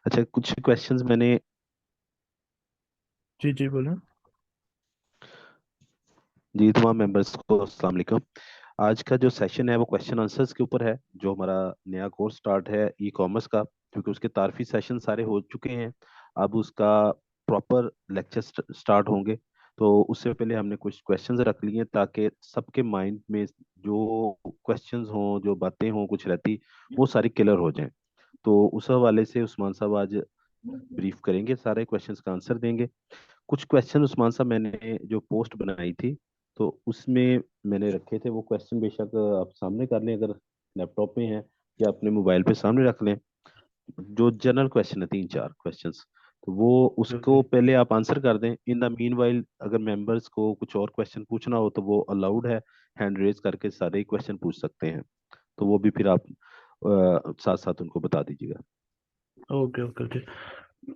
अच्छा, कुछ क्वेश्चंस मैंने। जी जी बोलो। जी, तमाम मेंबर्स को अस्सलाम वालेकुम। आज का जो सेशन है वो क्वेश्चन आंसर्स के ऊपर है, जो हमारा नया कोर्स स्टार्ट है ई कॉमर्स का। क्योंकि उसके तारफी सेशन सारे हो चुके हैं, अब उसका प्रॉपर लेक्चर स्टार्ट होंगे। तो उससे पहले हमने कुछ क्वेश्चंस रख लिए ताकि सबके माइंड में जो क्वेश्चंस हों, जो बातें हों कुछ रहती, वो सारी क्लियर हो जाएं। तो उस हवाले से उस्मान साहब आज ब्रीफ करेंगे, सारे क्वेश्चंस का आंसर देंगे। कुछ क्वेश्चन उस्मान साहब मैंने जो पोस्ट बनाई थी तो उसमें मैंने रखे थे, वो क्वेश्चन बेशक आप सामने कर लें अगर लैपटॉप में है, या अपने मोबाइल पे सामने रख लें। जो जनरल क्वेश्चन है, तीन चार क्वेश्चंस, तो वो ओके। उसको पहले आप आंसर कर दें। इन द मीन वाइल अगर मेंबर्स को कुछ और क्वेश्चन पूछना हो तो वो अलाउड है, हैंड रेज करके सारे क्वेश्चन पूछ सकते हैं। तो वो भी फिर आप साथ साथ उनको बता दीजिएगा। Okay okay okay.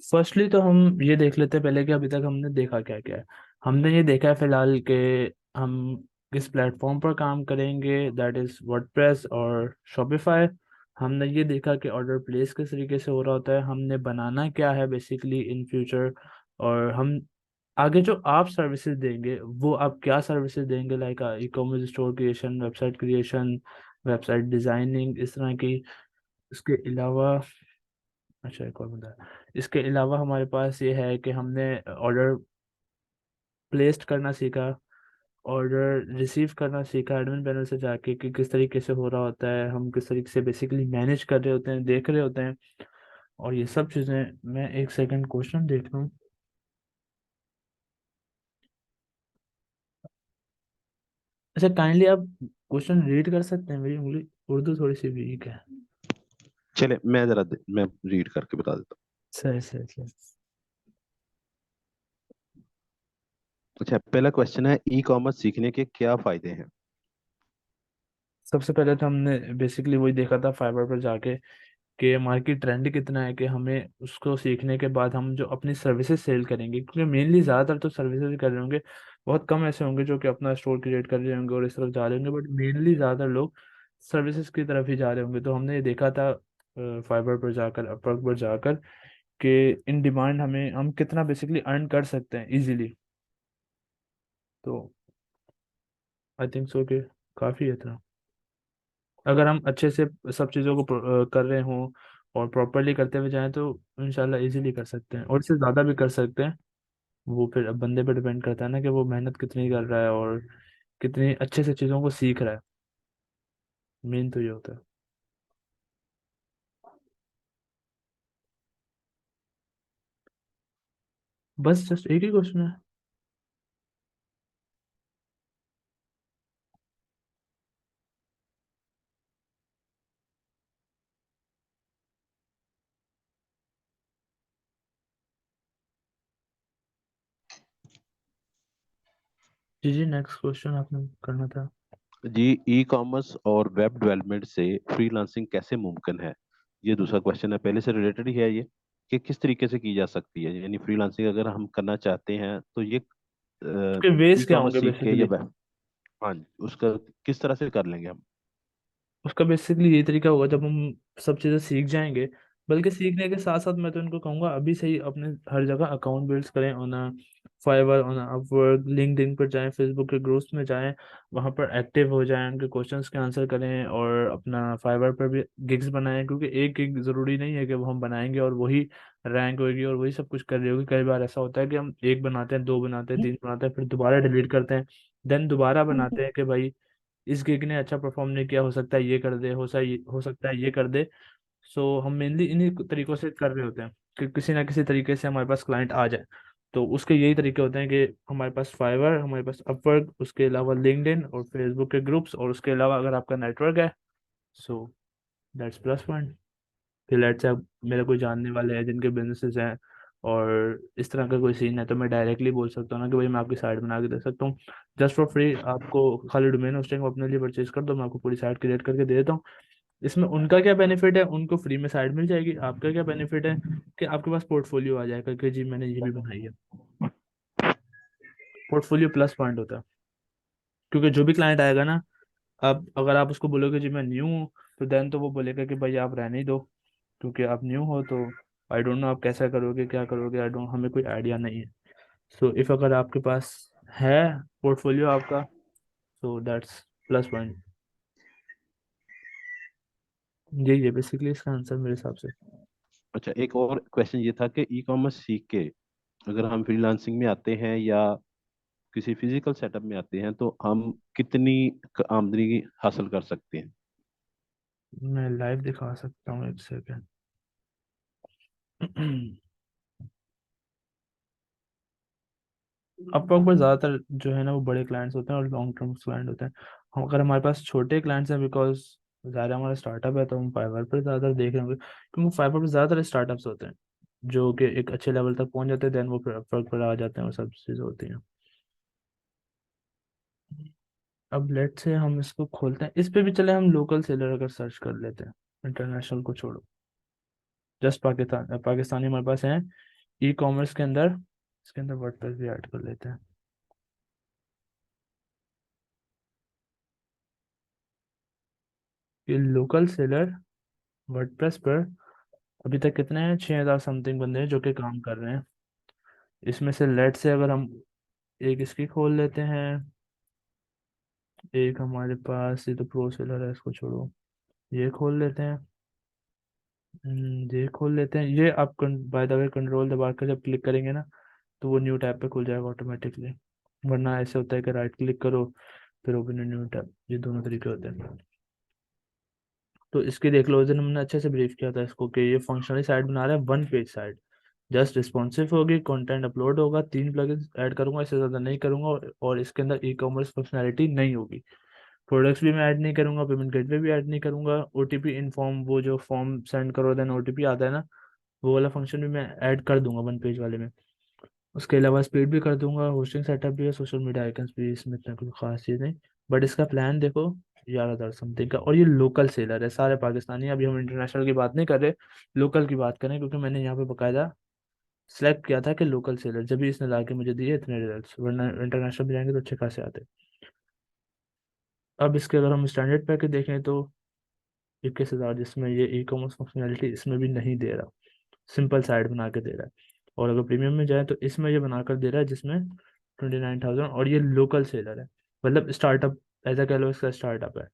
फर्स्टली तो हम ये देख लेते हैं पहले कि अभी तक हमने देखा क्या क्या है। हमने ये देखा है फिलहाल कि हम किस प्लेटफॉर्म पर काम करेंगे, दैट इज वर्डप्रेस और शॉपिफाई। हमने ये देखा कि ऑर्डर प्लेस किस तरीके से हो रहा होता है, हमने बनाना क्या है बेसिकली इन फ्यूचर। और हम आगे जो आप सर्विसेज देंगे वो आप क्या सर्विसेज देंगे, like e commerce store creation, website creation, website designing, इस तरह की। इसके अलावा अच्छा एक और बंदा है। इसके अलावा हमारे पास ये है कि हमने ऑर्डर प्लेस्ड करना सीखा, ऑर्डर रिसीव करना सीखा एडमिन पैनल से जाके कि किस तरीके से हो रहा होता है, हम किस तरीके से बेसिकली मैनेज कर रहे होते हैं, देख रहे होते हैं। और ये सब चीज़ें, मैं एक सेकंड क्वेश्चन देख रहा हूँ। अच्छा काइंडली आप क्वेश्चन रीड कर सकते हैं, मेरी उंगली उर्दू थोड़ी सी वीक है। चले मैं रीड करके बता देता सही सही सही। हूँ। अच्छा, पहला क्वेश्चन है, ई कॉमर्स सीखने के क्या फायदे हैं? सबसे पहले तो हमने बेसिकली वही देखा था फाइबर पर जाके कि मार्केट ट्रेंड कितना है, कि हमें उसको सीखने के बाद हम जो अपनी सर्विसेज सेल करेंगे, क्योंकि मेनली ज़्यादातर तो सर्विसेज कर रहे होंगे। बहुत कम ऐसे होंगे जो कि अपना स्टोर क्रिएट कर रहे होंगे और इस तरफ जा रहे होंगे, बट मेनली ज़्यादातर लोग सर्विसेज की तरफ ही जा रहे होंगे। तो हमने ये देखा था फाइबर पर जाकर, अपवर्क पर जाकर, कि इन डिमांड हम कितना बेसिकली अर्न कर सकते हैं इजीली। तो आई थिंक सो कि काफ़ी है इतना, अगर हम अच्छे से सब चीज़ों को कर रहे हों और प्रॉपरली करते हुए जाएं तो इंशाल्लाह इजीली कर सकते हैं, और इससे ज़्यादा भी कर सकते हैं। वो फिर अब बंदे पे डिपेंड करता है ना कि वो मेहनत कितनी कर रहा है और कितनी अच्छे से चीज़ों को सीख रहा है। मेन तो ये होता है। बस जस्ट एक ही क्वेश्चन है। जी जी, नेक्स्ट क्वेश्चन आपने करना था। जी, ई कॉमर्स और वेब डेवलपमेंट से फ्रीलांसिंग कैसे मुमकिन है? ये दूसरा क्वेश्चन है, पहले से रिलेटेड ही है ये, कि किस तरीके से की जा सकती है, यानी फ्रीलांसिंग अगर हम करना चाहते हैं तो ये उसके वेज ई क्या कॉमर्स होंगे सीख के या बेसिकली? वेब। हाँ जी, उसका किस तरह से कर लेंगे हम? उसका बेसिकली ये तरीका होगा जब हम सब चीज़ें सीख जाएंगे। बल्कि सीखने के साथ साथ मैं तो इनको कहूँगा अभी से ही अपने हर जगह अकाउंट बिल्ड करें, on Fiverr, on Upwork, LinkedIn पर जाएं, फेसबुक के ग्रुप्स में जाएं, वहाँ पर एक्टिव हो जाएं, उनके क्वेश्चंस के आंसर करें, और अपना फाइवर पर भी गिग्स बनाएं। क्योंकि एक गिग ज़रूरी नहीं है कि वो हम बनाएंगे और वही रैंक होगी और वही सब कुछ कर रही होगी। कई बार ऐसा होता है कि हम एक बनाते हैं, दो बनाते हैं, तीन बनाते हैं, फिर दोबारा डिलीट करते हैं, देन दोबारा बनाते हैं कि भाई इस गिग ने अच्छा परफॉर्म नहीं किया, हो सकता है ये कर दे, हो सकता है ये कर दे। सो हम मेनली इन्हीं तरीकों से कर रहे होते हैं कि किसी ना किसी तरीके से हमारे पास क्लाइंट आ जाए। तो उसके यही तरीके होते हैं कि हमारे पास फाइवर, हमारे पास अपवर्क, उसके अलावा लिंक्डइन और फेसबुक के ग्रुप्स, और उसके अलावा अगर आपका नेटवर्क है, सो दैट्स प्लस पॉइंट। कि लेट्स से मेरे कोई जानने वाले हैं जिनके बिजनेसेस हैं और इस तरह का कोई सीन है, तो मैं डायरेक्टली बोल सकता हूँ ना कि भाई मैं आपकी साइट बना के दे सकता हूँ जस्ट फॉर फ्री। आपको खाली डोमेन होस्टिंग अपने लिए परचेज कर दो, मैं आपको पूरी साइट क्रिएट करके दे देता हूँ। इसमें उनका क्या बेनिफिट है, उनको फ्री में साइट मिल जाएगी। आपका क्या बेनिफिट है कि आपके पास पोर्टफोलियो आ जाएगा कि जी मैंने ये भी बनाई है। पोर्टफोलियो प्लस पॉइंट होता है, क्योंकि जो भी क्लाइंट आएगा ना, अब अगर आप उसको बोलोगे जी मैं न्यू हूँ, तो देन तो वो बोलेगा कि भाई आप रहने ही दो, क्योंकि आप न्यू हो तो आई डोंट नो आप कैसा करोगे, क्या करोगे, आई डोंट, हमें कोई आइडिया नहीं है। सो इफ अगर आपके पास है पोर्टफोलियो आपका, सो दैट्स प्लस पॉइंट। यही है बेसिकली इसका आंसर मेरे हिसाब से। अच्छा, एक और क्वेश्चन ये था कि ई कॉमर्स सीख के अगर हम फ्रीलांसिंग में आते हैं या किसी फिजिकल सेटअप में आते हैं तो हम कितनी आमदनी हासिल कर सकते हैं? मैं लाइव दिखा सकता हूँ, एक सेकेंड। अपवर्क पर ज़्यादातर जो है ना वो बड़े क्लाइंट्स होते हैं और लॉन्ग टर्म क्लाइंट होते हैं। हम अगर हमारे पास छोटे क्लाइंट्स हैं, बिकॉज ज़्यादा हमारा स्टार्टअप है, तो हम फाइवर पर ज़्यादातर देख रहे होंगे, क्योंकि फाइवर पर ज़्यादातर स्टार्टअप्स होते हैं जो कि एक अच्छे लेवल तक पहुंच जाते हैं, देन वो फिर अपवर्क पर आ जाते हैं और सब चीज़ें होती हैं। अब लेट से हम इसको खोलते हैं, इस पे भी चले हम लोकल सेलर अगर सर्च कर लेते हैं, इंटरनेशनल को छोड़ो, जस्ट पाकिस्तान पाकिस्तानी हमारे पास है ई कॉमर्स के अंदर। इसके अंदर वर्डप्रेस भी ऐड कर लेते हैं। ये लोकल सेलर वर्डप्रेस पर अभी तक कितने हैं, 6,000 समथिंग बंदे हैं जो कि काम कर रहे हैं। इसमें से लेट से अगर हम एक इसकी खोल लेते हैं, एक हमारे पास ये तो प्रो सेलर है, इसको छोड़ो, ये खोल लेते हैं। ये खोल लेते हैं। ये आप बाय द वे कंट्रोल दबा कर जब क्लिक करेंगे ना, तो वो न्यू टैब पे खुल जाएगा ऑटोमेटिकली। वरना ऐसे होता है कि राइट क्लिक करो फिर ओपन न्यू टैब, ये दोनों तरीके होते हैं। तो इसकी देख लो, उस दिन हमने अच्छे से ब्रीफ किया था इसको कि ये फंक्शनली साइट बना रहा है, one page site, just responsive होगी, कंटेंट अपलोड होगा, 3 प्लगइन्स ऐड करूंगा, इससे ज़्यादा नहीं करूंगा, और इसके अंदर ई कॉमर्स फंक्शनैलिटी नहीं होगी। प्रोडक्ट्स भी मैं ऐड नहीं करूंगा, पेमेंट गेटवे भी ऐड नहीं करूंगा, ओटीपी इनफॉर्म, वो जो फॉर्म सेंड करो देन ओटीपी आता है ना, वो वाला फंक्शन भी मैं ऐड कर दूंगा वन पेज वाले में। उसके अलावा स्पीड भी कर दूंगा, होस्टिंग सेटअप भी है, सोशल मीडिया आइकन्स भी, इसमें इतना कोई खास चीज़ नहीं। बट इसका प्लान देखो, 11,000 समथिंग का, और ये लोकल सेलर है सारे पाकिस्तानी। अभी हम इंटरनेशनल की बात नहीं कर रहे, लोकल की बात करें, क्योंकि मैंने यहाँ पे बकायदा सेलेक्ट किया था कि लोकल सेलर, जब भी इसने ला के मुझे दिए इतने रिजल्ट्स, वरना इंटरनेशनल भी जाएंगे तो अच्छे खासे आते। अब इसके अगर हम स्टैंडर्ड पैकेज देखें तो 21,000, जिसमें ये ई कॉमर्स फंक्शनैलिटी इसमें भी नहीं दे रहा, सिंपल साइट बना के दे रहा है। और अगर प्रीमियम में जाए तो इसमें ये बनाकर दे रहा है, जिसमें 29,000, और ये लोकल सेलर है, मतलब स्टार्टअप, ऐसा कह लो इसका स्टार्टअप है।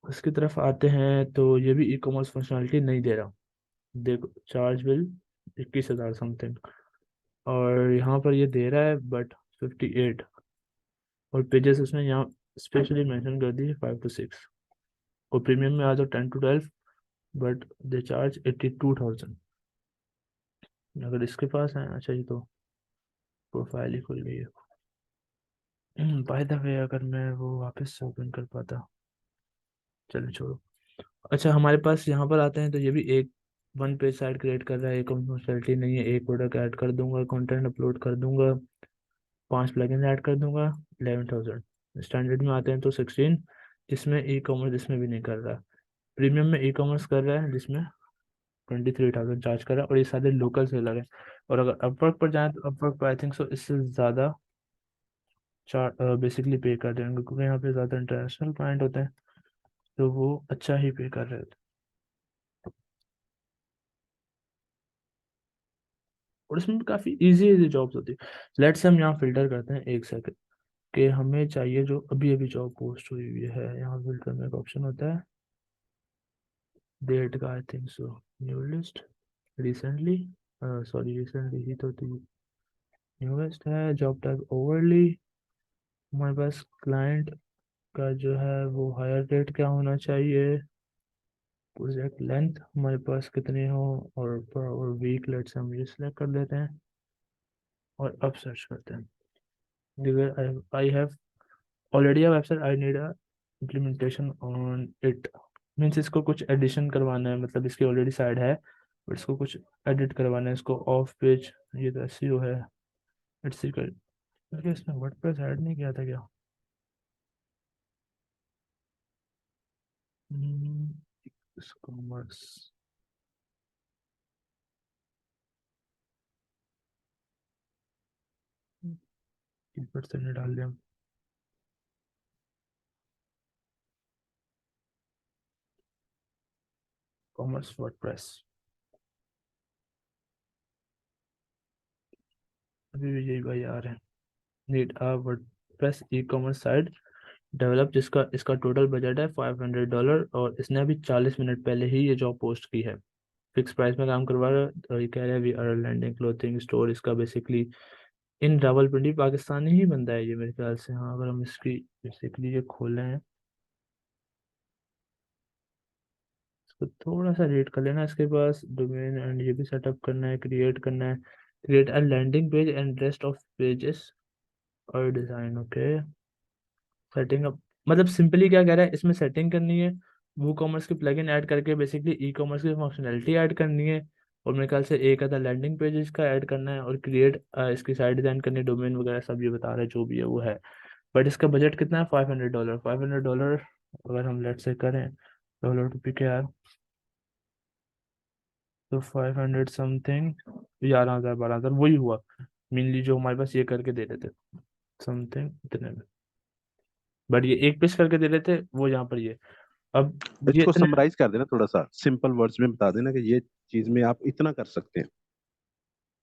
उसकी तरफ आते हैं तो ये भी ई कॉमर्स फंक्शनैलिटी नहीं दे रहा। देखो चार्ज बिल 21,000 समथिंग, और यहाँ पर ये दे रहा है बट 58, और पेजेस उसने यहाँ स्पेशली मेंशन कर दी है 5 to 6, और प्रीमियम में आ जाओ 10 to 12, बट दे चार्ज 82,000। अगर इसके पास है, अच्छा ये तो प्रोफाइल ही खुल गई है। बाय द वे अगर मैं वो वापस से ओपन कर पाता, चलो छोड़ो। अच्छा हमारे पास यहाँ पर आते हैं तो ये भी एक वन पेज साइट क्रिएट कर रहा है, एक फंक्शनलिटी नहीं है, एक प्रोडक्ट ऐड कर दूंगा, कंटेंट अपलोड कर दूंगा, 5 प्लगइन ऐड कर दूंगा, 11,000। स्टैंडर्ड में आते हैं तो 16, जिसमें ई कॉमर्स इसमें भी नहीं कर रहा। प्रीमियम में ई कॉमर्स कर रहा है, जिसमें 23,000 चार्ज कर रहा है, और ये सारे लोकल सेलर है। और अगर अपवर्क पर जाएं तो अपवर्क पर आई थिंक सो इससे ज़्यादा चार बेसिकली पे कर रहे होंगे, क्योंकि यहाँ पे ज़्यादा इंटरनेशनल क्लाइंट होते हैं, तो वो अच्छा ही पे कर रहे होते हैं। और इसमें भी काफ़ी इजी इजी जॉब्स होती है। लेट से हम यहाँ फिल्टर करते हैं, एक सेकंड, कि हमें चाहिए जो अभी अभी जॉब पोस्ट हुई हुई है। यहाँ फिल्टर करने का ऑप्शन होता है, डेट का I think so, new list, recently, sorry recently ही तो थी, न्यूएस्ट है, जॉब टाइप ओवरली, हमारे पास क्लाइंट का जो है वो हायर रेट क्या होना चाहिए, प्रोजेक्ट लेंथ हमारे पास कितनी हो, और पर और वीक लेट से हम ये सिलेक्ट कर लेते हैं, और अब सर्च करते हैं। I have already a website, I need a implementation on it. Means इसको कुछ एडिशन करवाना है, मतलब इसकी ऑलरेडी साइड है बट इसको कुछ एडिट करवाना है, इसको ऑफ पेज, ये तो एसईओ है, इट्स कर, इसमें वर्डप्रेस ऐड नहीं किया था क्या? कॉमर्स कीवर्ड से नहीं डाल दिया, कॉमर्स वर्डप्रेस, अभी भी यही भाई आ रहे हैं। Need a WordPress e commerce site develop, जिसका इसका टोटल बजट है $500, और इसने अभी 40 मिनट पहले ही ये जॉब पोस्ट की है। फिक्स प्राइस में काम करवा रहा है, और ये कह रहा है we are landing clothing store. इसका बेसिकली इन रावलपिंडी पाकिस्तानी ही बंदा है ये मेरे ख्याल से। हाँ, अगर हम इसकी बेसिकली ये खोले हैं, इसको थोड़ा सा रेट कर लेना। इसके पास डोमेन एंड ये भी सेटअप करना है, क्रिएट करना है, create a landing page and rest of pages और डिजाइन। ओके, सेटिंग अप, मतलब सिंपली क्या कह रहा है, इसमें सेटिंग करनी है, वो कॉमर्स की प्लगइन ऐड करके बेसिकली ई कॉमर्स की फंक्शनैलिटी ऐड करनी है, और मेरे ख्याल से एक आधा लैंडिंग पेज इसका ऐड करना है, और क्रिएट इसकी साइट डिजाइन करनी है, डोमेन वगैरह सब ये बता रहा है, जो भी है वो है। बट इसका बजट कितना है? $500। $500 अगर हम लेट से करें डॉलर रुपये के यार, तो 500 समथिंग, 11,000 12,000 वही हुआ मेनली जो हमारे पास ये करके दे रहे थे, समथिंग इतने में। बट ये एक पेज करके दे रहे थे वो, यहाँ पर ये अब ये इसको इतने, समराइज कर देना, थोड़ा सा सिंपल वर्ड्स में बता देना कि ये चीज में आप इतना कर सकते हैं।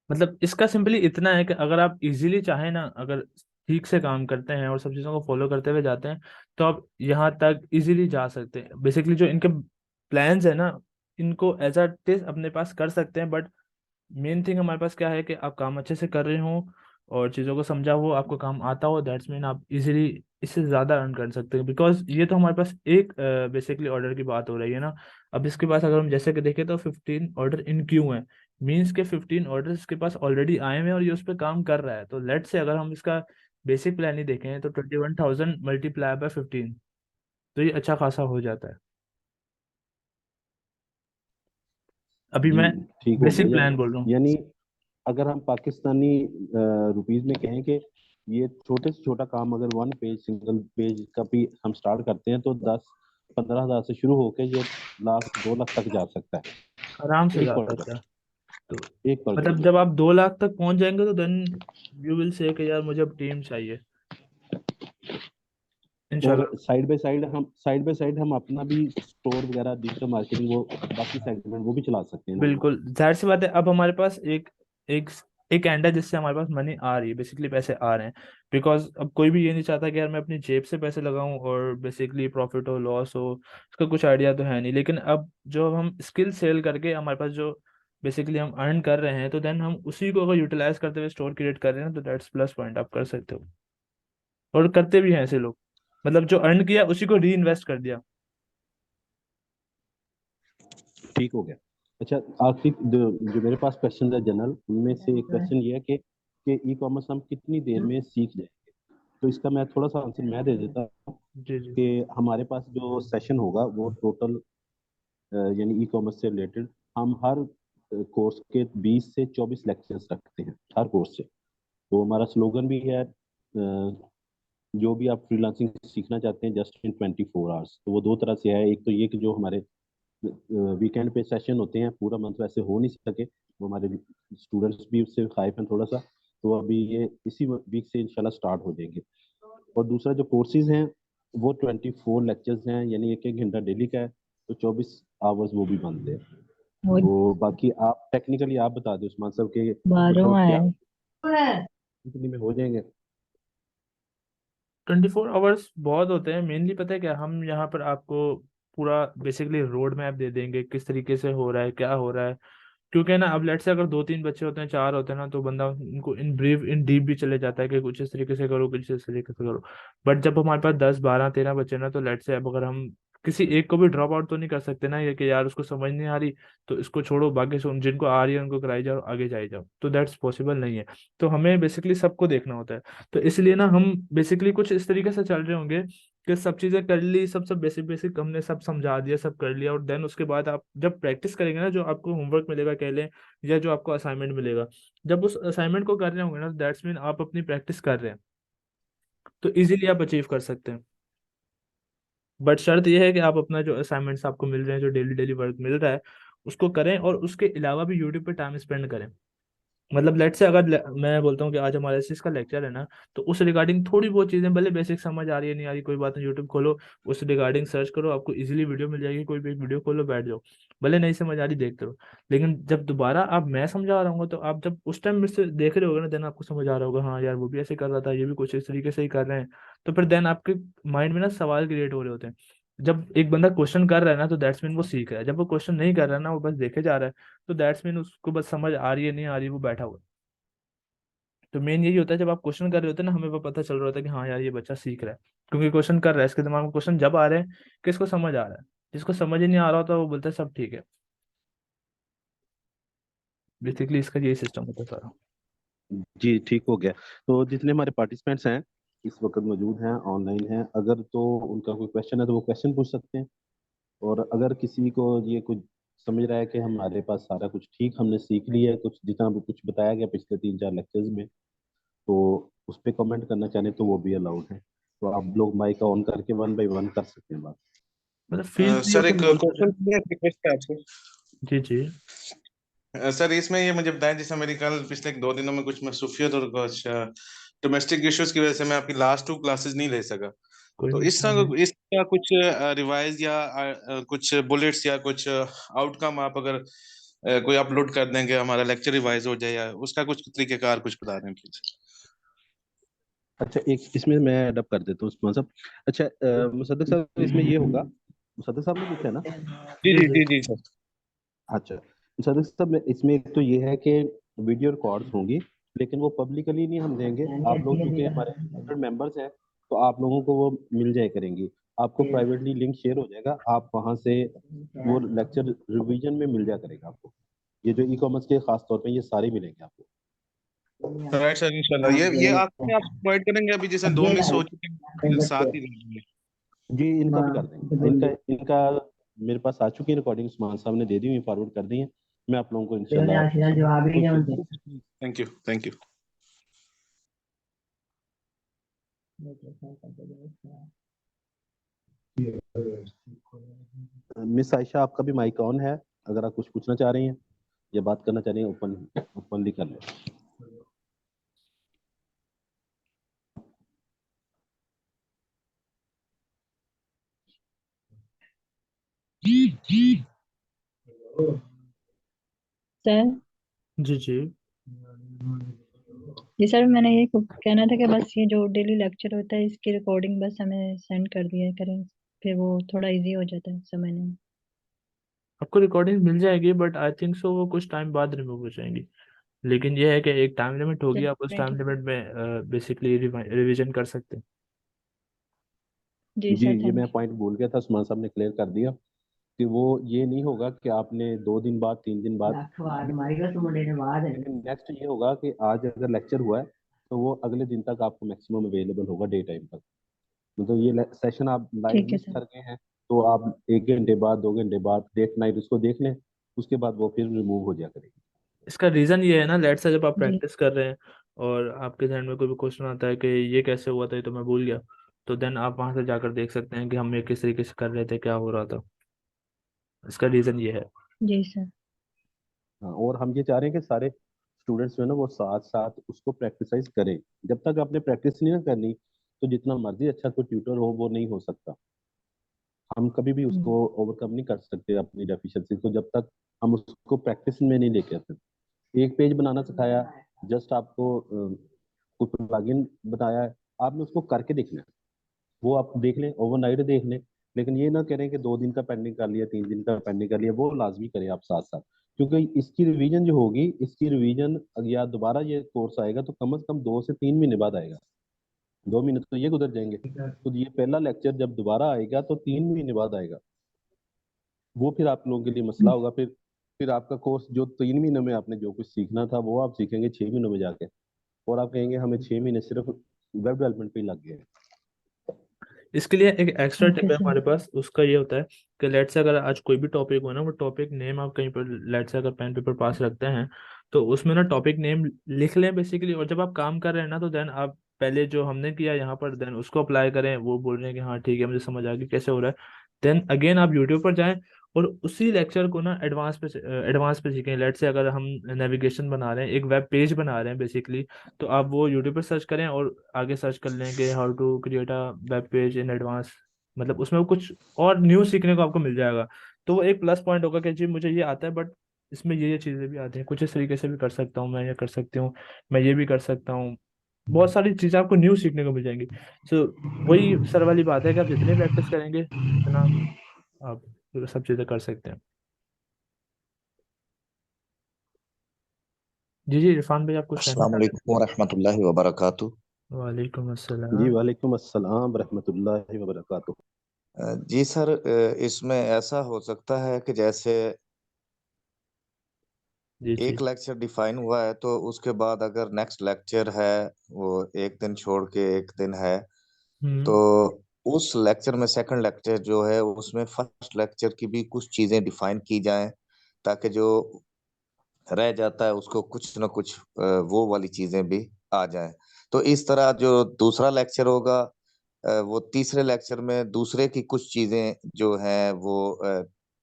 मतलब इसका सिंपली इतना है कि अगर आप इजीली चाहें ना, अगर ठीक से काम करते हैं और सब चीज़ों को फॉलो करते हुए जाते हैं, तो आप यहाँ तक इजीली जा सकते हैं। बेसिकली जो इनके प्लान्स है ना, इनको एज अ टेस्ट अपने पास कर सकते हैं। बट मेन थिंग हमारे पास क्या है कि आप काम अच्छे से कर रहे हो और चीज़ों को समझा हो, आपको काम आता हो, दैट्स मीन आप इजीली इससे ज़्यादा अर्न कर सकते हैं। बिकॉज ये तो हमारे पास एक बेसिकली ऑर्डर की बात हो रही है ना। अब इसके पास अगर हम जैसे कि देखें तो 15 ऑर्डर इन क्यू हैं, मीन्स के 15 ऑर्डर इसके पास ऑलरेडी आए हुए हैं और ये उस पर काम कर रहा है। तो लेट से अगर हम इसका बेसिक प्लान ही देखें तो 21,000 मल्टीप्लाई बाय 15, तो ये अच्छा खासा हो जाता है। अभी जी, मैं ठीक हो बेसिक गया। प्लान बोल रहा हूँ। यानी अगर हम पाकिस्तानी रुपीज में कहें कि ये छोटे से छोटा काम अगर वन पेज सिंगल पेज का भी हम स्टार्ट करते हैं तो 10-15 हज़ार से शुरू होकर ये लाख 2 लाख तक जा सकता आराम से है, एक जा ऑर्डर, सकता है। तो एक ऑर्डर मतलब में। जब आप 2 लाख तक पहुंच जाएंगे तो देन यू विल से कि यार मुझे अब टीम चाहिए, और इंशाल्लाह। साइड बाय साइड हम अपना भी स्टोर वगैरह, डिजिटल मार्केटिंग, वो बाकी सेगमेंट वो भी चला सकते हैं ना। बिल्कुल जाहिर सी बात है, अब हमारे पास एक एक एंड है जिससे हमारे पास मनी आ रही है, बेसिकली पैसे आ रहे हैं। बिकॉज अब कोई भी ये नहीं चाहता कि यार मैं अपनी जेब से पैसे लगाऊं और बेसिकली प्रॉफिट हो लॉस हो, इसका कुछ आइडिया तो है नहीं। लेकिन अब जो हम स्किल सेल करके हमारे पास जो बेसिकली हम अर्न कर रहे हैं, तो देन हम उसी को अगर यूटिलाइज करते हुए स्टोर क्रिएट कर रहे हैं तो दैट्स प्लस पॉइंट, आप कर सकते हो। और करते भी हैं ऐसे लोग, मतलब जो अर्न किया उसी को री इन्वेस्ट कर दिया। ठीक हो गया। अच्छा, आखिरी जो मेरे पास क्वेश्चन है जनरल, उनमें से एक क्वेश्चन ये है कि ई कॉमर्स हम कितनी देर में सीख जाए। तो इसका मैं थोड़ा सा आंसर मैं दे देता हूँ जी जी। कि हमारे पास जो सेशन होगा वो टोटल, यानी ई कॉमर्स से रिलेटेड, हम हर कोर्स के 20 से 24 लेक्चर्स रखते हैं हर कोर्स से। तो हमारा स्लोगन भी है, जो भी आप फ्रीलांसिंग सीखना चाहते हैं जस्ट इन 24 आवर्स। तो वो दो तरह से है, एक तो ये कि जो हमारे वीकेंड पे सेशन होते हैं, पूरा मंथ वैसे हो नहीं सके, वो हमारे स्टूडेंट्स भी उससे खाइफ हैं थोड़ा सा, तो अभी ये इसी वीक से इंशाल्लाह स्टार्ट हो जाएंगे। और दूसरा जो कोर्सेज हैं वो 24 लेक्चर्स हैं, यानी 1-1 घंटा डेली का है, तो 24 आवर्स वो भी बनते हैं। वो तो बाकी आप टेक्निकली आप बता दें उस्मान साहब के बारह मतलब क्या है। कितनी में हो जाएंगे। 24 आवर्स बहुत होते हैं। मेनली पता है क्या, हम यहाँ पर आपको पूरा बेसिकली रोड मैप दे देंगे किस तरीके से हो रहा है, क्या हो रहा है। क्योंकि ना अब लेट से अगर 2-3 बच्चे होते हैं, 4 होते हैं ना, तो बंदा इनको इन ब्रीफ इन डीप भी चले जाता है कि कुछ इस तरीके से करो, कुछ इस तरीके से करो। बट जब हमारे पास 10 12 13 बच्चे ना, तो लेट से अब अगर हम किसी एक को भी ड्रॉप आउट तो नहीं कर सकते ना, ये कि यार उसको समझ नहीं आ रही तो इसको छोड़ो, बाकी से जिनको आ रही है उनको कराई जाओ, आगे जाए जाओ, तो दैट्स पॉसिबल नहीं है। तो हमें बेसिकली सबको देखना होता है। तो इसलिए ना हम बेसिकली कुछ इस तरीके से चल रहे होंगे कि सब चीजें कर ली, सब सब बेसिक बेसिक हमने सब समझा दिया, सब कर लिया, और देन उसके बाद आप जब प्रैक्टिस करेंगे ना, जो आपको होमवर्क मिलेगा कह लें, या जो आपको असाइनमेंट मिलेगा, जब उस असाइनमेंट को कर रहे होंगे ना, दैट्स मीन आप अपनी प्रैक्टिस कर रहे हैं, तो इजीली आप अचीव कर सकते हैं। बट शर्त यह है कि आप अपना जो असाइनमेंट्स आपको मिल रहे हैं, जो डेली डेली वर्क मिल रहा है, उसको करें, और उसके अलावा भी यूट्यूब पे टाइम स्पेंड करें। मतलब लेट से अगर मैं बोलता हूँ कि आज हमारे इस चीज का लेक्चर है ना, तो उस रिगार्डिंग थोड़ी बहुत चीजें भले बेसिक समझ आ रही है नहीं आ रही, कोई बात नहीं, यूट्यूब खोलो, उस रिगार्डिंग सर्च करो, आपको इजीली वीडियो मिल जाएगी, कोई भी एक वीडियो खोलो, बैठ जाओ, भले नहीं समझ आ रही देखते रहो। लेकिन जब दोबारा आप मैं समझा रहा हूँ, तो आप जब उस टाइम मेरे से देख रहे होगे ना, देन आपको समझ आ रहा होगा, हाँ यार वो भी ऐसे कर रहा था, ये भी कुछ इस तरीके से ही कर रहे हैं। तो फिर देन आपके माइंड में ना सवाल क्रिएट हो रहे होते हैं। जब एक बंदा क्वेश्चन कर रहा है ना, तो दैट्स मीन वो सीख रहा है। जब वो क्वेश्चन नहीं कर रहा है ना, वो बस देखे जा रहा है, तो दैट्स मीन उसको बस समझ आ रही है नहीं आ रही, वो बैठा हुआ है। तो मेन यही होता है, जब आप क्वेश्चन कर रहे होते हैं ना, हमें वो पता चल रहा होता है कि हाँ यार ये बच्चा सीख रहा है, क्योंकि क्वेश्चन कर रहा है, इसके दिमाग में क्वेश्चन जब आ रहे हैं कि इसको समझ आ रहा है। जिसको समझ ही नहीं आ रहा होता वो बोलता है सब ठीक है। बेसिकली इसका यही सिस्टम होता है सारा। जी ठीक हो गया। तो जितने हमारे पार्टिसिपेंट्स हैं इस वक्त मौजूद हैं, ऑनलाइन हैं, अगर तो उनका कोई क्वेश्चन है तो वो क्वेश्चन पूछ सकते हैं। और अगर किसी को ये कुछ समझ रहा है कि हमारे पास सारा कुछ ठीक हमने सीख लिया है, कुछ जितना भी कुछ बताया गया पिछले 3-4 लेक्चर्स में, तो उस पर कमेंट करना चाहें तो वो भी अलाउड है। तो आप लोग माइक ऑन करके 1 बाय 1 कर सकते हैं बात। मतलब फील फ्री सर होकर एक बोल सकते क्वेश्चन हैं। रिक्वेस्ट है आपसे। जी जी। सर इसमें ये मुझे बताएं, जैसे मेरी कल पिछले 2 दिनों में कुछ मसरूफियत और कुछ डोमेस्टिक इश्यूज की वजह से मैं आपकी लास्ट 2 क्लासेस नहीं ले सका। कोई तो नहीं। इसका कुछ रिवाइज या कुछ बुलेट्स या कुछ आउटकम आप अगर कोई अपलोड कर देंगे, हमारा लेक्चर रिवाइज हो जाए, या उसका कुछ तरीकेकार कुछ बता दें प्लीज। अच्छा, एक इसमें मैं अडप कर देता हूँ उस्मान साहब। अच्छा, मुसद्दक साहब इसमें ये होगा, मुसद्दक साहब ने पूछा है ना? जी जी जी जी। जी जी सर। अच्छा, मुसद्दक साहब इसमें एक तो ये है कि वीडियो रिकॉर्ड्स होंगी, लेकिन वो पब्लिकली नहीं हम देंगे। आप लोग क्योंकि हमारे मेंबर्स हैं, तो आप लोगों को वो मिल जाए करेंगी। आपको प्राइवेटली लिंक शेयर हो जाएगा, आप वहां से वो लेक्चर रिवीजन में मिल जाया करेगा आपको। ये जो ई कॉमर्स के खास तौर पे ये सारे मिलेंगे आपको। राइट सर, इंशाल्लाह ये आप प्रोवाइड करेंगे। अभी जैसे 2 मिस हो चुके हैं, 7 ही रहेंगे। जी, इनका भी कर देंगे। इनका इनका मेरे पास आ चुकी है रिकॉर्डिंग, उस्मान साहब ने दे दी हुई, फॉरवर्ड कर दी है। मैं आप लोगों को इंशाल्लाह thank you thank you. Miss Ayesha, आपका भी माइक ऑन है, अगर आप कुछ पूछना चाह रही हैं या बात करना चाह रही हैं, ओपनली कर लें। सर। जी जी। जी सर, मैंने ये कहना था कि बस ये जो डेली लेक्चर होता है इसकी रिकॉर्डिंग बस हमें सेंड कर दिया करें, फिर वो थोड़ा इजी हो जाता है समझने में। आपको रिकॉर्डिंग मिल जाएगी, बट आई थिंक सो वो कुछ टाइम बाद रिमूव हो जाएंगी। लेकिन ये है कि एक टाइम लिमिट होगी, आप उस चलिए टाइम ठीक। लिमिट में बेसिकली रिवीजन कर सकते हैं। जी जी, सर, ये थैंक मैं पॉइंट भूल गया था, उस्मान साहब ने क्लियर कर दिया कि वो ये नहीं होगा कि आपने 2 दिन बाद, 3 दिन बाद, लेकिन नेक्स्ट ये होगा कि आज अगर लेक्चर हुआ है तो वो अगले दिन तक आपको मैक्सिमम अवेलेबल होगा, डे टाइम तक। मतलब ये सेशन आप लाइव ठीक है मिस सर। कर गए हैं, तो आप 1 घंटे बाद, 2 घंटे बाद डेट नाइट उसको देख लें, उसके बाद वो फिर रिमूव हो जाया करेगी। इसका रीजन ये है ना, लेट्स से जब आप जी प्रैक्टिस कर रहे हैं और आपके ध्यान में कोई भी क्वेश्चन आता है कि ये कैसे हुआ था, ये तो मैं भूल गया, तो देन आप वहां से जाकर देख सकते हैं कि हम ये किस तरीके से कर रहे थे, क्या हो रहा था। इसका रीजन ये है। जी सर। हाँ, और हम ये चाह रहे हैं कि सारे स्टूडेंट्स जो है ना वो साथ साथ उसको प्रैक्टिसाइज करें। जब तक आपने प्रैक्टिस नहीं ना करनी, तो जितना मर्जी अच्छा कोई ट्यूटर हो वो नहीं हो सकता। हम कभी भी उसको हम्म, ओवरकम नहीं कर सकते अपनी डेफिशिएंसी को, जब तक हम उसको प्रैक्टिस में नहीं लेके आते। एक पेज बनाना सिखाया, जस्ट आपको कोई प्लगइन बताया है, आपने उसको करके देखना है। वो आप देख लें, ओवरनाइट देख लें, लेकिन ये ना करें कि 2 दिन का पेंडिंग कर लिया, 3 दिन का पेंडिंग कर लिया। वो लाजमी करें आप साथ साथ, क्योंकि इसकी रिवीजन जो होगी, इसकी रिवीजन या दोबारा ये कोर्स आएगा तो कम से कम 2 से 3 महीने बाद आएगा। 2 महीने तो ये गुजर जाएंगे, तो ये पहला लेक्चर जब दोबारा आएगा तो 3 महीने बाद आएगा। वो फिर आप लोगों के लिए मसला होगा। फिर आपका कोर्स जो 3 महीने में आपने जो कुछ सीखना था वो आप सीखेंगे 6 महीनों में जाके, और आप कहेंगे हमें 6 महीने सिर्फ वेब डेवलपमेंट पे ही लग गए। इसके लिए एक एक्स्ट्रा टिप ओके है सर। हमारे पास, उसका ये होता है कि लेट से अगर आज कोई भी टॉपिक हो ना, वो टॉपिक नेम आप कहीं पर लेट से अगर पेन पेपर पास रखते हैं, तो उसमें ना टॉपिक नेम लिख लें बेसिकली। और जब आप काम कर रहे हैं ना, तो देन आप पहले जो हमने किया यहाँ पर देन उसको अप्लाई करें, वो बोल रहे हैं कि हाँ ठीक है मुझे समझ आ गई कैसे हो रहा है। देन अगेन आप यूट्यूब पर जाएं और उसी लेक्चर को ना एडवांस पे सीखें। लेट से अगर हम नेविगेशन बना रहे हैं, एक वेब पेज बना रहे हैं बेसिकली, तो आप वो यूट्यूब पर सर्च करें और आगे सर्च कर लें कि how to create a web page in advance. मतलब उसमें वो कुछ और न्यू सीखने को आपको मिल जाएगा। तो वो एक प्लस पॉइंट होगा कि जी मुझे ये आता है, बट इसमें ये चीज़ें भी आती हैं, कुछ इस तरीके से भी कर सकता हूँ मैं, ये कर सकती हूँ, मैं ये भी कर सकता हूँ। बहुत सारी चीज़ें आपको न्यू सीखने को मिल जाएंगी। सो वही सर वाली बात है कि आप जितनी प्रैक्टिस करेंगे उतना आप सब चीज़ें कर सकते हैं। जी जी, इरफान भाई, आप कुछ कहना अस्सलाम चाह रहे वालेकुम वरहमतुल्लाहि वबरकातुह। हैं? वालेकुम जी अस्सलाम। वालेकुम अस्सलाम रहमतुल्लाहि व बरकातुहू। जी सर, इसमें ऐसा हो सकता है कि जैसे जी जी। एक लेक्चर डिफाइन हुआ है तो उसके बाद अगर नेक्स्ट लेक्चर है वो एक दिन छोड़ के एक दिन है, तो हम्म। उस लेक्चर में सेकंड लेक्चर जो है उसमें फर्स्ट लेक्चर की भी कुछ चीजें डिफाइन की जाएं, ताकि जो रह जाता है उसको कुछ ना कुछ वो वाली चीजें भी आ जाएं। तो इस तरह जो दूसरा लेक्चर होगा, वो तीसरे लेक्चर में दूसरे की कुछ चीजें जो हैं वो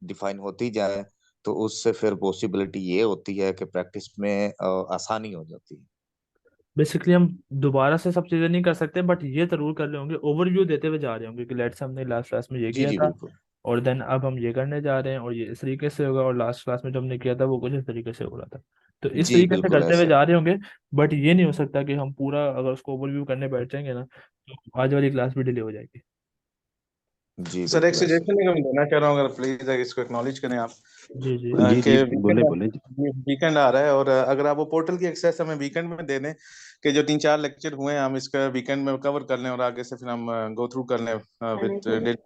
डिफाइन होती जाएं, तो उससे फिर पॉसिबिलिटी ये होती है कि प्रैक्टिस में आसानी हो जाती है। बेसिकली हम दोबारा से सब चीज़ें नहीं कर सकते, बट ये जरूर कर रहे होंगे, ओवरव्यू देते हुए जा रहे होंगे कि लेट्स हमने लास्ट क्लास में ये जी किया जी था, बिल्कुल। और देन अब हम ये करने जा रहे हैं, और ये इस तरीके से होगा, और लास्ट क्लास में जो हमने किया था वो कुछ इस तरीके से हो रहा था। तो इस जी तरीके से बिल्कुल करते हुए ऐसा। जा रहे होंगे। बट ये नहीं हो सकता कि हम पूरा अगर उसको ओवरव्यू करने बैठ जाएंगे ना, तो आज वाली क्लास भी डिले हो जाएगी। जी सर एक बिल्कुल ऐसा। सजेशन मैं देना चाह रहा हूँ, अगर प्लीज इसको एक्नॉलेज करें आप। जी जी। जी कि जी, वीकेंड बोले बोले जी। वीकेंड आ रहा है, और अगर आप वो पोर्टल की एक्सेस हमें वीकेंड में दे दें कि जो 3-4 लेक्चर हुए हैं हम इसका वीकेंड में कवर कर लें, और आगे से फिर हम गो थ्रू कर लें विद।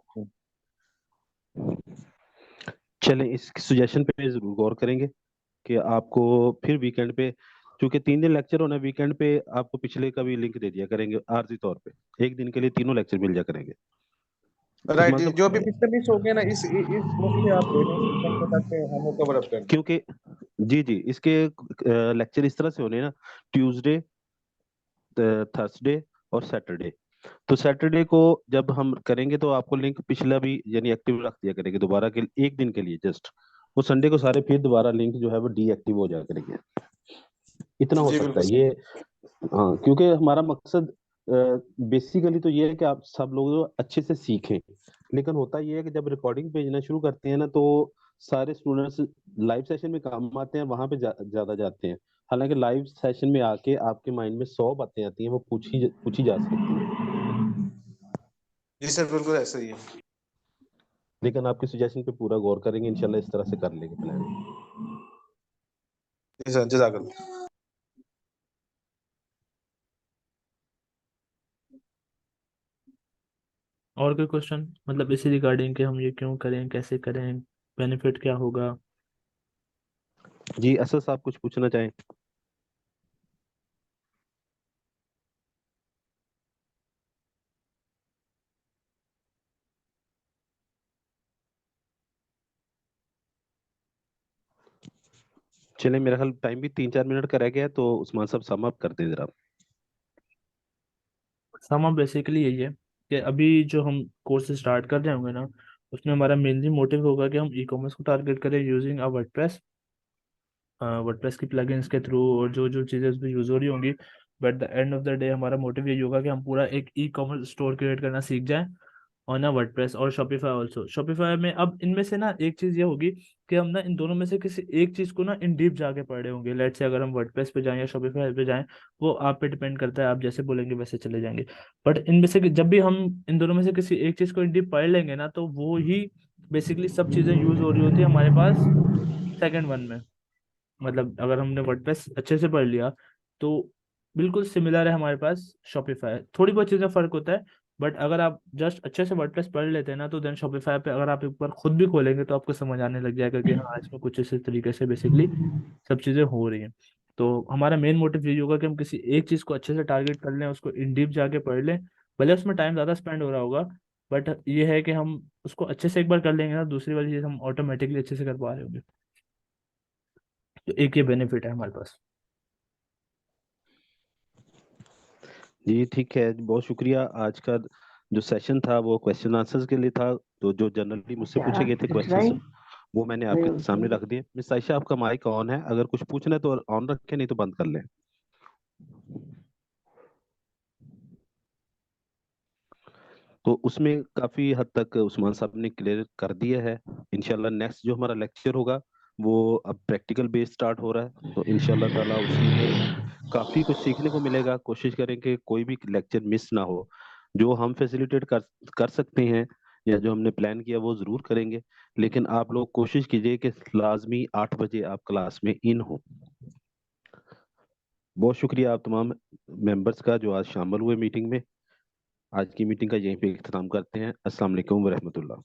चलें, इस सुजेशन पे जरूर गौर करेंगे कि आपको फिर वीकेंड पे, क्योंकि 3 दिन लेक्चर होना, वीकेंड पे आपको पिछले का भी लिंक दे दिया करेंगे आर्जी तौर पे, एक दिन के लिए तीनों लेक्चर मिल जा करेंगे। राइट, उस्मान साहब, जो भी पिछले मिस हो गए ना इस उससे आप दे दें वीकेंड पे, ताकि हम वो कवर अप कर दें। क्योंकि जी जी, इसके लेक्चर इस तरह से होने हैं ना, ट्यूसडे, थर्सडे और सैटरडे। तो सैटरडे को जब हम करेंगे तो आपको लिंक पिछला भी यानी एक्टिव रख दिया करेंगे दोबारा के एक दिन के लिए जस्ट। वो संडे को सारे फिर दोबारा लिंक जो है वो डीएक्टिव हो जाया करेंगे। इतना हो जी सकता बिल्कुल है सर। ये। हाँ, क्योंकि हमारा मकसद बेसिकली तो ये है कि आप सब लोग जो अच्छे से सीखें। लेकिन होता ये है कि जब रिकॉर्डिंग भेजना शुरू करते हैं ना, तो सारे स्टूडेंट्स लाइव सेशन में काम आते हैं, वहां पे ज्यादा जाते हैं। हालांकि लाइव सेशन में आके आपके माइंड में 100 बातें आती हैं, वो पूछी जा सकती हैं। जी सर, बिल्कुल ऐसा ही है। लेकिन आपके सजेशन पे पूरा गौर करेंगे, इंशाल्लाह इस तरह से कर लेंगे प्लान। जी सर, जज़ाकल्लाह। और कोई क्वेश्चन, मतलब इसी रिगार्डिंग कि हम ये क्यों करें, कैसे करें, बेनिफिट क्या होगा? जी, असद साहब कुछ पूछना चाहें? चले, मेरा ख्याल टाइम भी 3-4 मिनट का रह गया है, तो उस्मान साहब सम अप कर दें जरा। सम बेसिकली यही है कि अभी जो हम कोर्स स्टार्ट कर रहे होंगे ना, उसमें हमारा मेनली मोटिव होगा कि हम ई कॉमर्स को टारगेट करें यूजिंग अ वर्डप्रेस, वर्डप्रेस की प्लगइन्स के थ्रू, और जो जो चीज़ें उसमें यूज हो रही होंगी। But the end of the day हमारा मोटिव यही होगा कि हम पूरा एक ई कॉमर्स स्टोर क्रिएट करना सीख जाएं ऑन अ वर्डप्रेस और शॉपिफाई ऑल्सो। शॉपिफाई में अब इनमें से ना एक चीज़ ये होगी कि हम ना इन दोनों में से किसी एक चीज़ को ना इन डीप जाके पढ़ रहे होंगे। लेट से अगर हम वर्डप्रेस पे जाएं या शॉपिफाई पे जाएं, वो आप पे डिपेंड करता है, आप जैसे बोलेंगे वैसे चले जाएंगे। बट इनमें से जब भी हम इन दोनों में से किसी एक चीज़ को इन डीप पढ़ लेंगे ना, तो वो ही बेसिकली सब चीज़ें यूज हो रही होती है हमारे पास सेकेंड वन में। मतलब अगर हमने वर्डप्रेस अच्छे से पढ़ लिया, तो बिल्कुल सिमिलर है हमारे पास शॉपिफाई, थोड़ी बहुत चीज़ें फर्क होता है। बट अगर आप जस्ट अच्छे से वर्डप्रेस पढ़ लेते हैं ना, तो देन शॉपिफाई पे अगर आप एक बार खुद भी खोलेंगे तो आपको समझ आने लग जाएगा कि हाँ, इसमें कुछ इस तरीके से बेसिकली सब चीज़ें हो रही हैं। तो हमारा मेन मोटिव यही होगा कि हम किसी एक चीज़ को अच्छे से टारगेट कर लें, उसको इन डीप जाके पढ़ लें। भले उसमें टाइम ज़्यादा स्पेंड हो रहा होगा, बट ये है कि हम उसको अच्छे से एक बार कर लेंगे ना, दूसरी वाली चीज़ हम ऑटोमेटिकली अच्छे से कर पा रहे होंगे। तो एक ये बेनिफिट है हमारे पास। जी ठीक है, बहुत शुक्रिया। आज का जो सेशन था वो क्वेश्चन आंसर्स के लिए था, तो जो जनरली मुझसे पूछे गए थे क्वेश्चंस वो मैंने आपके सामने रख दिए। मिस आयशा, आपका माइक ऑन है, अगर कुछ पूछना है तो ऑन रखें, नहीं तो बंद कर लें। तो उसमें काफी हद तक उस्मान साहब ने क्लियर कर दिया है। इंशाल्लाह नेक्स्ट जो हमारा लेक्चर होगा वो अब प्रैक्टिकल बेस स्टार्ट हो रहा है, तो इंशाल्लाह ताला उसमें काफी कुछ सीखने को मिलेगा। कोशिश करें कि कोई भी लेक्चर मिस ना हो। जो हम फैसिलिटेट कर कर सकते हैं या जो हमने प्लान किया वो जरूर करेंगे, लेकिन आप लोग कोशिश कीजिए कि लाजमी 8 बजे आप क्लास में इन हो। बहुत शुक्रिया आप तमाम मेंबर्स का जो आज शामिल हुए मीटिंग में। आज की मीटिंग का यहीं पे इख्तिताम करते हैं। अस्सलाम वालेकुम व रहमतुल्लाह।